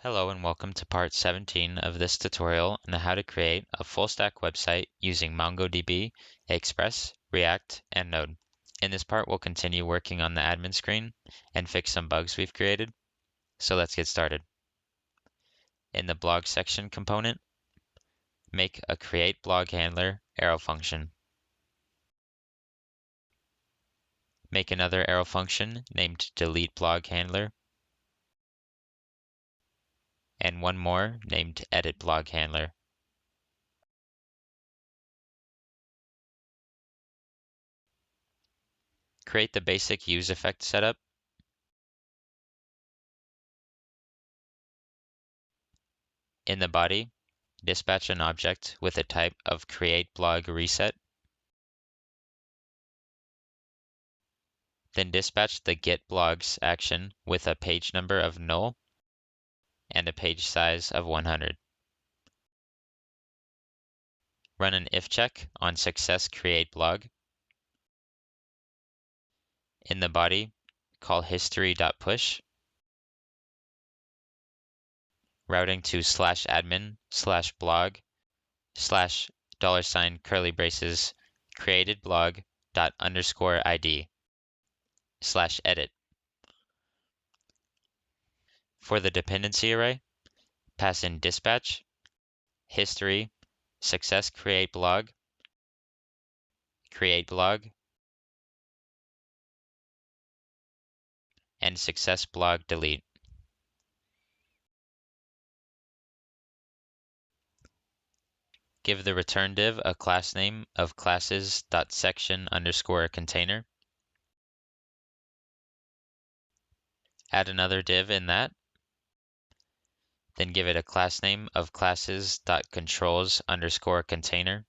Hello and welcome to part 17 of this tutorial on how to create a full-stack website using MongoDB, Express, React, and Node. In this part, we'll continue working on the admin screen and fix some bugs we've created. So let's get started. In the blog section component, make a create blog handler arrow function. Make another arrow function named delete blog handler, and one more named edit blog handler. Create the basic use effect setup. In the body, dispatch an object with a type of createBlogReset. Then dispatch the getBlogs action with a page number of null and a page size of 100. Run an if check on success createBlog. In the body, call history.push, routing to /admin/blog $curly braces createdblog._id /edit. For the dependency array, pass in dispatch, history, success createBlog, createBlog, and success blog delete. Give the return div a class name of classes.section_container. Add another div in that. Then give it a class name of classes.controls_container.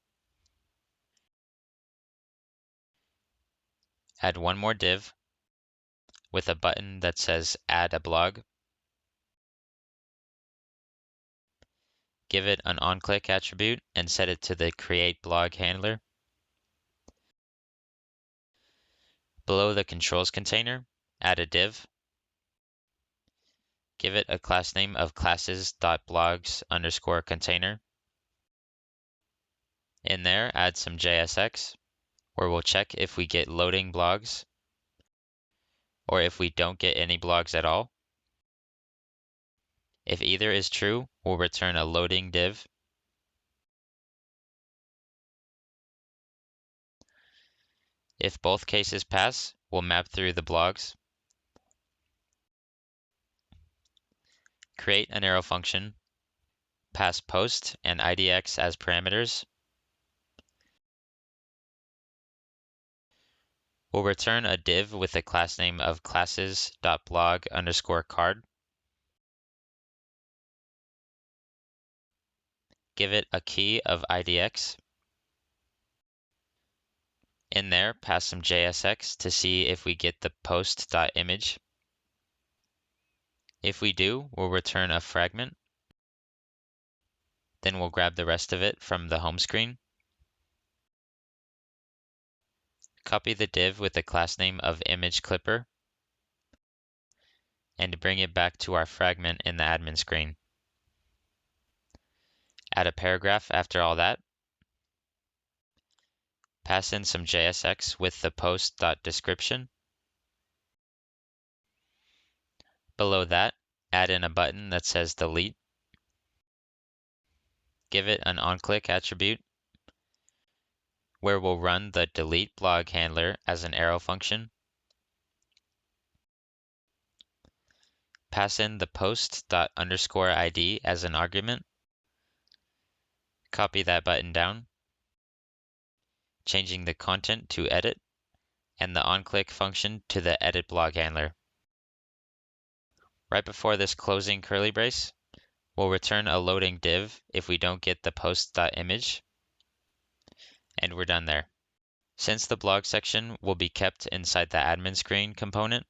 Add one more div with a button that says add a blog. Give it an onClick attribute and set it to the create blog handler. Below the controls container, add a div. Give it a class name of classes.blogs_container. In there, add some JSX, where we'll check if we get loading blogs, or if we don't get any blogs at all. If either is true, we'll return a loading div. If both cases pass, we'll map through the blogs. Create an arrow function, pass post and IDX as parameters. We'll return a div with the class name of classes.blog_card. Give it a key of IDX. In there, pass some JSX to see if we get the post.image. If we do, we'll return a fragment. Then we'll grab the rest of it from the home screen. Copy the div with the class name of ImageClipper and bring it back to our fragment in the admin screen. Add a paragraph after all that. Pass in some JSX with the post.description. Below that, add in a button that says delete. Give it an onClick attribute, where we'll run the delete blog handler as an arrow function. Pass in the post._id as an argument. Copy that button down, changing the content to edit and the onClick function to the edit blog handler. Right before this closing curly brace, we'll return a loading div if we don't get the post.image, and we're done there. Since the blog section will be kept inside the admin screen component,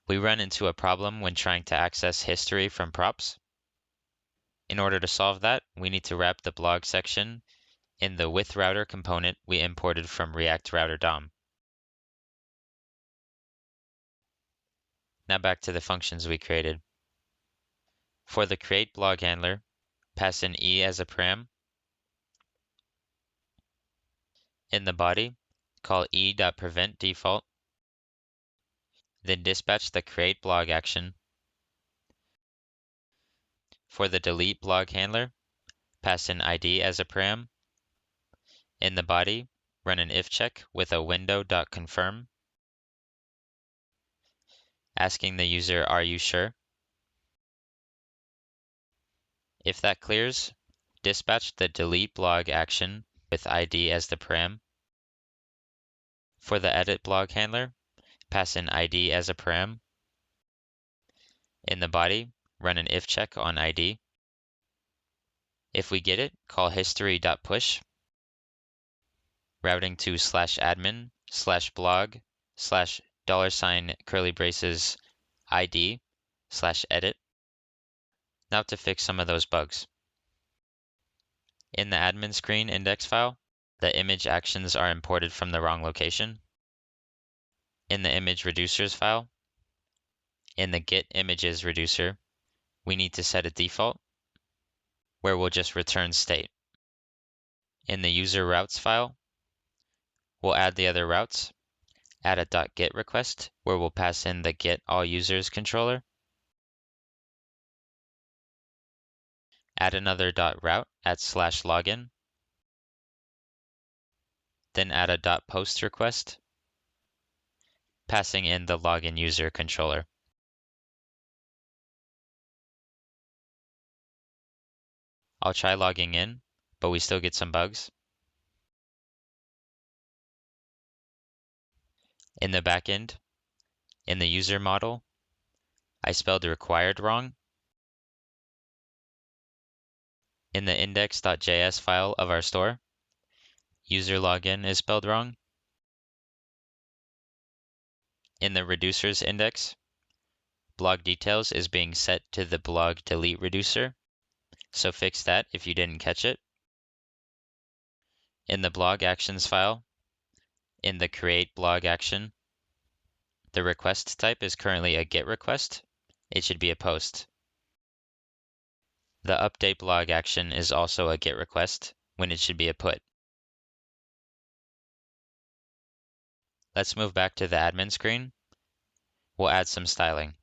we run into a problem when trying to access history from props. In order to solve that, we need to wrap the blog section in the withRouter component we imported from React-Router DOM. Now back to the functions we created. For the create blog handler, pass in E as a param. In the body, call e.preventDefault, then dispatch the create blog action. For the delete blog handler, pass in ID as a param. In the body, run an if check with a window.confirm, asking the user, "Are you sure?" If that clears, dispatch the delete blog action with ID as the param. For the edit blog handler, pass in ID as a param. In the body, run an if check on ID. If we get it, call history.push, routing to /admin /blog $curly braces ID /edit. Now to fix some of those bugs. In the admin screen index file, the image actions are imported from the wrong location. In the image reducers file, in the get images reducer, we need to set a default where we'll just return state. In the user routes file, we'll add the other routes, add a .get request where we'll pass in the get all users controller, add another .route at /login, then add a .post request, passing in the login user controller. I'll try logging in, but we still get some bugs. In the backend, in the user model, I spelled required wrong. In the index.js file of our store, user login is spelled wrong. In the reducers index, blog details is being set to the blog delete reducer, so fix that if you didn't catch it. In the blog actions file, in the create blog action, the request type is currently a GET request. It should be a POST. The update blog action is also a GET request when it should be a PUT. Let's move back to the admin screen. We'll add some styling.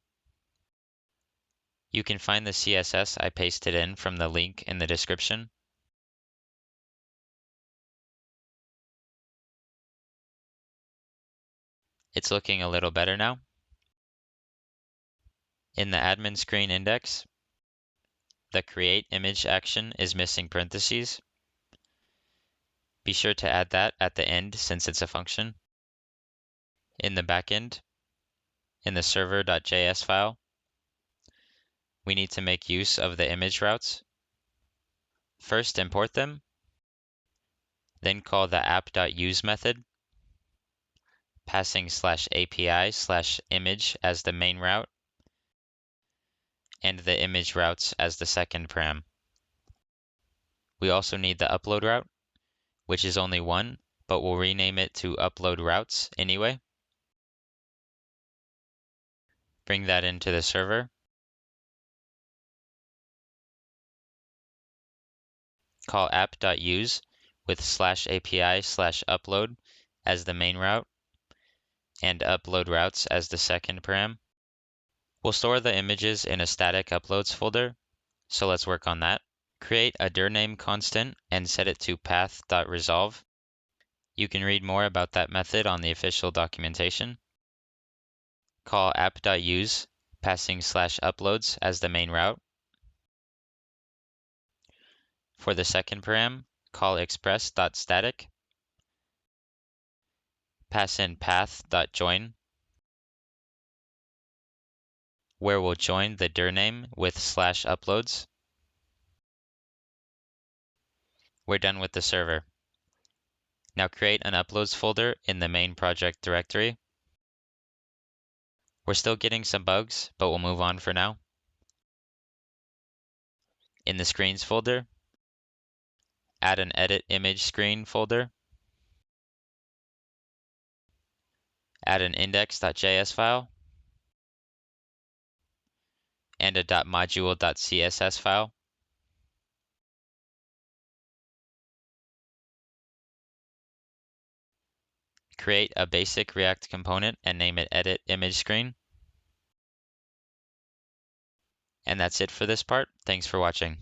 You can find the CSS I pasted in from the link in the description. It's looking a little better now. In the admin screen index, the create image action is missing parentheses. Be sure to add that at the end since it's a function. In the backend, in the server.js file, we need to make use of the image routes. First, import them, then call the app.use method, passing /API/image as the main route, and the image routes as the second param. We also need the upload route, which is only one, but we'll rename it to upload routes anyway. Bring that into the server. Call app.use with /API/upload as the main route and upload routes as the second param. We'll store the images in a static uploads folder, so let's work on that. Create a dir name constant and set it to path.resolve. You can read more about that method on the official documentation. Call app.use, passing /uploads as the main route. For the second param, call express.static. Pass in path.join, where we'll join the dir name with /uploads. We're done with the server. Now create an uploads folder in the main project directory. We're still getting some bugs, but we'll move on for now. In the screens folder, add an edit image screen folder. Add an index.js file. and a .module.css file. Create a basic React component and name it edit image screen. And that's it for this part. Thanks for watching.